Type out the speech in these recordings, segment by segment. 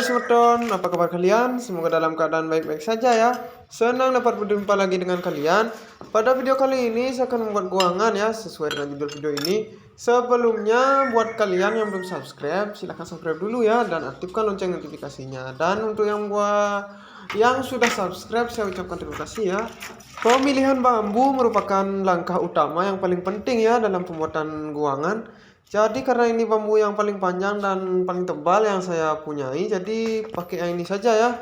Semeton, apa kabar kalian? Semoga dalam keadaan baik-baik saja ya. Senang dapat berjumpa lagi dengan kalian. Pada video kali ini saya akan membuat guangan ya, sesuai dengan judul video ini. Sebelumnya buat kalian yang belum subscribe, silahkan subscribe dulu ya dan aktifkan lonceng notifikasinya. Dan untuk yang sudah subscribe, saya ucapkan terima kasih ya. Pemilihan bambu merupakan langkah utama yang paling penting ya dalam pembuatan guangan. Jadi karena ini bambu yang paling panjang dan paling tebal yang saya punyai, jadi pakai yang ini saja ya.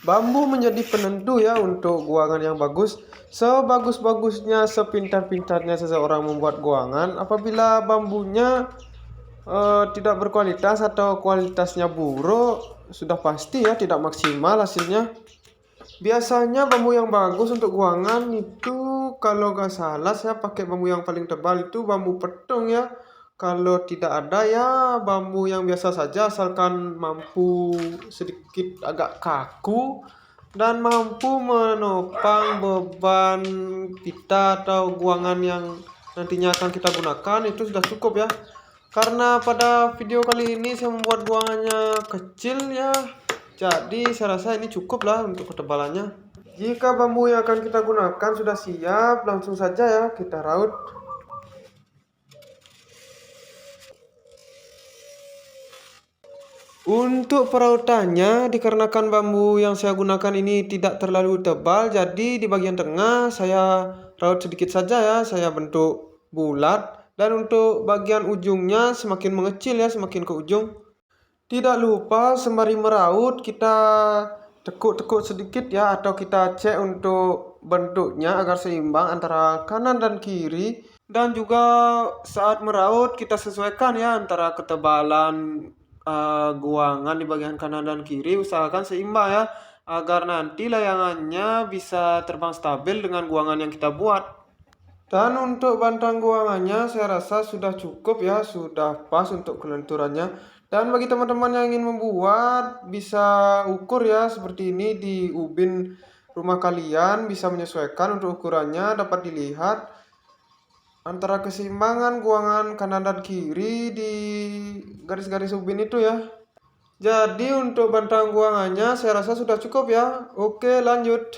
Bambu menjadi penentu ya untuk guangan yang bagus. Sebagus-bagusnya, sepintar-pintarnya seseorang membuat guangan, apabila bambunya tidak berkualitas atau kualitasnya buruk, sudah pasti ya tidak maksimal hasilnya. Biasanya bambu yang bagus untuk guangan itu, kalau gak salah saya pakai bambu yang paling tebal itu bambu petung ya. Kalau tidak ada ya bambu yang biasa saja, asalkan mampu sedikit agak kaku dan mampu menopang beban pita atau guangan yang nantinya akan kita gunakan, itu sudah cukup ya. Karena pada video kali ini saya membuat guangannya kecil ya, jadi saya rasa ini cukup lah untuk ketebalannya. Jika bambu yang akan kita gunakan sudah siap, langsung saja ya kita raut. Untuk perautannya, dikarenakan bambu yang saya gunakan ini tidak terlalu tebal, jadi di bagian tengah saya raut sedikit saja ya, saya bentuk bulat. Dan untuk bagian ujungnya semakin mengecil ya, semakin ke ujung. Tidak lupa sembari meraut kita tekuk-tekuk sedikit ya, atau kita cek untuk bentuknya agar seimbang antara kanan dan kiri. Dan juga saat meraut kita sesuaikan ya antara ketebalan guangan di bagian kanan dan kiri, usahakan seimbang ya, agar nanti layangannya bisa terbang stabil dengan guangan yang kita buat. Dan untuk bantang guangannya saya rasa sudah cukup ya, sudah pas untuk kelenturannya. Dan bagi teman-teman yang ingin membuat, bisa ukur ya seperti ini di ubin rumah kalian, bisa menyesuaikan untuk ukurannya, dapat dilihat antara keseimbangan guangan kanan dan kiri di garis-garis ubin itu ya. Jadi untuk bantang guangannya saya rasa sudah cukup ya. Oke, lanjut.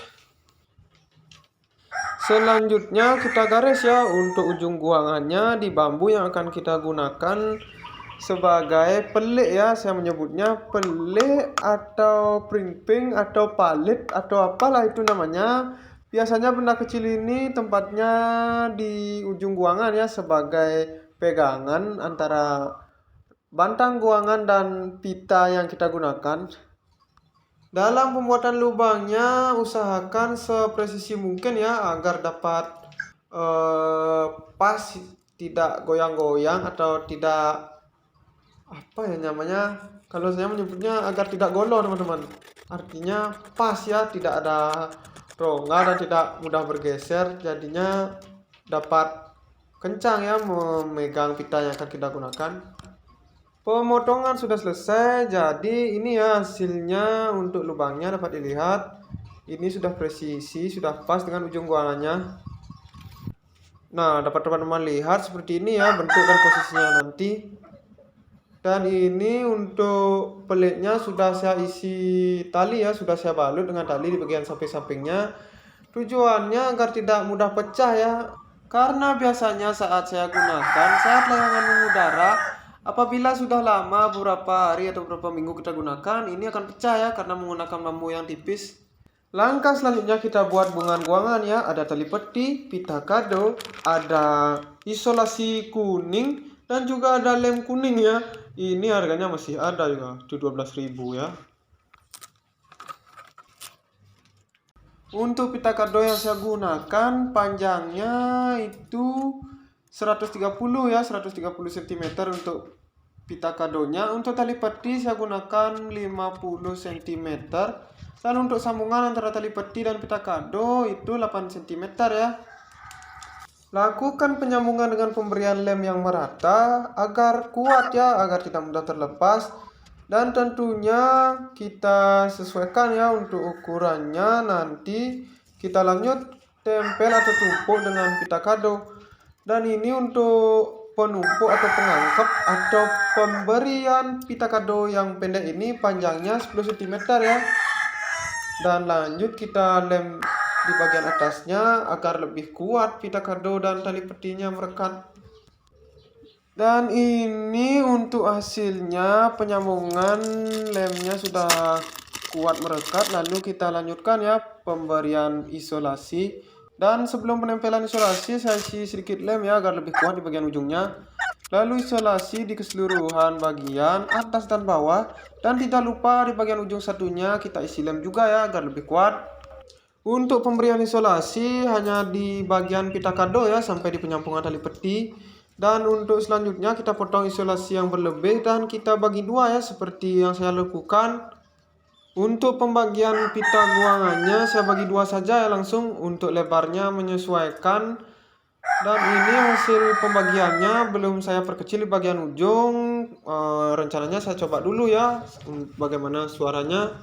Selanjutnya kita garis ya untuk ujung guangannya di bambu yang akan kita gunakan sebagai pelik ya. Saya menyebutnya pelik atau pring-ping atau palit atau apalah itu namanya. Biasanya benda kecil ini tempatnya di ujung guangan ya, sebagai pegangan antara bantang guangan dan pita yang kita gunakan. Dalam pembuatan lubangnya usahakan sepresisi mungkin ya, agar dapat pas, tidak goyang-goyang atau tidak apa ya namanya, kalau saya menyebutnya agar tidak golong teman-teman. Artinya pas ya, tidak ada rongga dan tidak mudah bergeser, jadinya dapat kencang ya memegang pita yang akan kita gunakan. Pemotongan sudah selesai, jadi ini ya hasilnya untuk lubangnya dapat dilihat. Ini sudah presisi, sudah pas dengan ujung guangannya. Nah, dapat teman-teman lihat seperti ini ya bentuk dan posisinya nanti. Dan ini untuk pelitnya sudah saya isi tali ya, sudah saya balut dengan tali di bagian samping-sampingnya. Tujuannya agar tidak mudah pecah ya. Karena biasanya saat saya gunakan, saat layangan mengudara, apabila sudah lama beberapa hari atau beberapa minggu kita gunakan, ini akan pecah ya karena menggunakan bambu yang tipis. Langkah selanjutnya kita buat bungan guangan ya. Ada tali peti, pita kado, ada isolasi kuning, dan juga ada lem kuning ya. Ini harganya masih ada juga, itu 12.000 ya. Untuk pita kado yang saya gunakan panjangnya itu 130 ya, 130 cm untuk pita kadonya. Untuk tali peti saya gunakan 50 cm. Dan untuk sambungan antara tali peti dan pita kado itu 8 cm ya. Lakukan penyambungan dengan pemberian lem yang merata agar kuat ya, agar tidak mudah terlepas. Dan tentunya kita sesuaikan ya untuk ukurannya, nanti kita lanjut tempel atau tumpuk dengan pita kado. Dan ini untuk penumpuk atau pengangkep atau pemberian pita kado yang pendek ini panjangnya 10 cm ya. Dan lanjut kita lem di bagian atasnya agar lebih kuat pita kado dan tali petinya merekat. Dan ini untuk hasilnya, penyambungan lemnya sudah kuat merekat. Lalu kita lanjutkan ya pemberian isolasi. Dan sebelum penempelan isolasi saya isi sedikit lem ya agar lebih kuat di bagian ujungnya. Lalu isolasi di keseluruhan bagian atas dan bawah. Dan tidak lupa di bagian ujung satunya kita isi lem juga ya agar lebih kuat. Untuk pemberian isolasi hanya di bagian pita kado ya sampai di penyambungan tali peti. Dan untuk selanjutnya kita potong isolasi yang berlebih dan kita bagi dua ya seperti yang saya lakukan. Untuk pembagian pita guangannya saya bagi dua saja ya langsung, untuk lebarnya menyesuaikan. Dan ini hasil pembagiannya, belum saya perkecil di bagian ujung. Rencananya saya coba dulu ya bagaimana suaranya.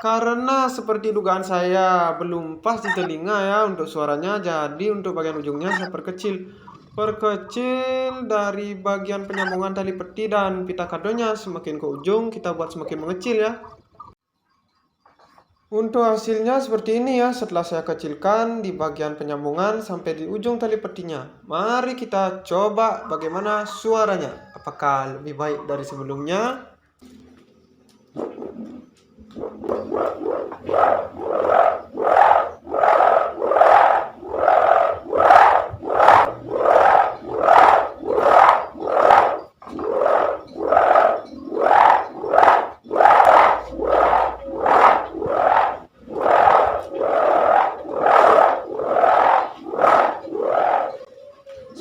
Karena seperti dugaan saya belum pas di telinga ya untuk suaranya, jadi untuk bagian ujungnya saya perkecil dari bagian penyambungan tali peti dan pita kadonya. Semakin ke ujung kita buat semakin mengecil ya. Untuk hasilnya seperti ini ya setelah saya kecilkan di bagian penyambungan sampai di ujung tali petinya. Mari kita coba bagaimana suaranya, apakah lebih baik dari sebelumnya.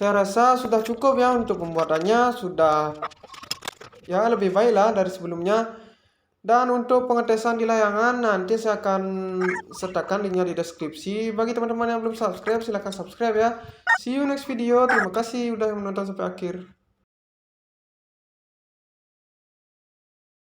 Saya rasa sudah cukup ya untuk pembuatannya, sudah ya lebih baik lah dari sebelumnya. Dan untuk pengetesan di layangan nanti saya akan sertakan linknya di deskripsi. Bagi teman-teman yang belum subscribe silahkan subscribe ya. See you next video. Terima kasih sudah menonton sampai akhir.